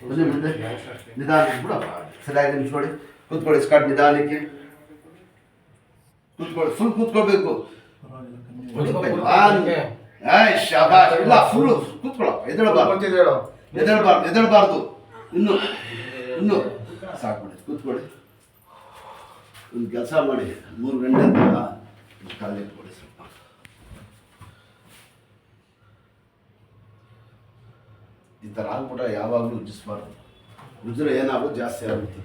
ಬನ್ನಿ ಮುಂದೆ ನಿಧಾನಕ್ಕೆ ಬಿಡಪ್ಪ ಸರಿಯಾಗಿ ನಿಂತ್ಕೊಳ್ಳಿ ಕೂತ್ಕೊಳ್ಳಿ ಸ್ಕಾಟ್ ನಿಧಾನಕ್ಕೆ ಕೂತ್ಕೊಳ್ಳಿ ಫುಲ್ ಕೂತ್ಕೊಳ್ಬೇಕು ಶಾಬಾಷ್ ಇಲ್ಲ ಫುಲ್ಲು ಕೂತ್ಕೊಳ್ಳಪ್ಪ ಎದಳಬಾರ್ದು ಇನ್ನು ಸಾಕ್ಬಿಡಿ ಕೂತ್ಕೊಳ್ಳಿ ಒಂದು ಕೆಲಸ ಮಾಡಿ 3 ಗಂಟೆ ಕಾಲು ಇಟ್ಕೊಳ್ಳಿ ಸ್ವಲ್ಪ ಈ ಥರ ಆಗ್ಬಿಟ್ರೆ ಯಾವಾಗಲೂ ಉಜ್ಜಿಸ್ಬಾರ್ದು ಉಜ್ಜಿದ್ರೆ ಏನಾಗೋದು ಜಾಸ್ತಿ ಆಗುತ್ತದೆ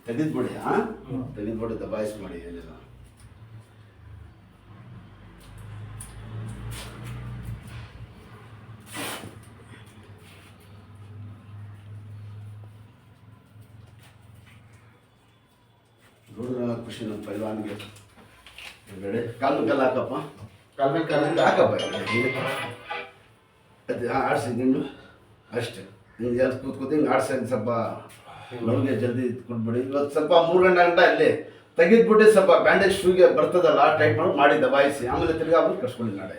ತೆಗೆದ್ಬಿಡಿ ತೆಗೆದ್ಬಿಡಿ ದಬಾಯಿಸಿ ಮಾಡಿ ಏನಿಲ್ಲ ನೋಡಿದ್ರೆ ಖುಷಿ ನಮ್ಮ ಪೈಲ್ವಾನ್ಗೆ ಬೇಡ ಕಾಲು ಕಲ್ಲು ಹಾಕಪ್ಪ ಕಾಲು ಹಾಕಪ್ಪ ಅದು ಆಡಿಸಿ ನಿಂಡು ಅಷ್ಟೇ ಹಿಂಗೆ ಎಲ್ಲಿ ಕೂತ್ಕೋತಿ ಹಿಂಗೆ ಆಡ್ಸಿ ಸ್ವಲ್ಪ ನಮಗೆ ಜಲ್ದಿ ಕೊಟ್ಬಿಡಿ ಇವತ್ತು ಸ್ವಲ್ಪ 3 ಗಂಟೆ ಅಲ್ಲೇ ತೆಗೆದ್ಬಿಟ್ಟು ಸ್ವಲ್ಪ ಬ್ಯಾಂಡೇಜ್ ಶೂಗೆ ಬರ್ತದಲ್ಲ ಟೈಟ್ ಮಾಡಿ ದಬಾಯಿಸಿ ಆಮೇಲೆ ತಿರ್ಗಾ ಬಂದು ಕರ್ಸ್ಕೊಳ್ಳಿ ನಾಳೆ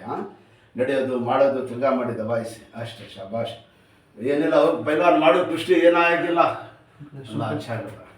ನಡೆಯೋದು ಮಾಡೋದು ತಿರ್ಗಾ ಮಾಡಿ ದಬಾಯಿಸಿ ಅಷ್ಟೇ ಶಾಬಾಷ್ ಏನಿಲ್ಲ ಅವ್ರು ಪೈಲ್ವಾನ್ ಮಾಡೋ ದೃಷ್ಟಿ ಏನಾಗಿಲ್ಲ ಎಲ್ಲ ಆಗುತ್ತೆ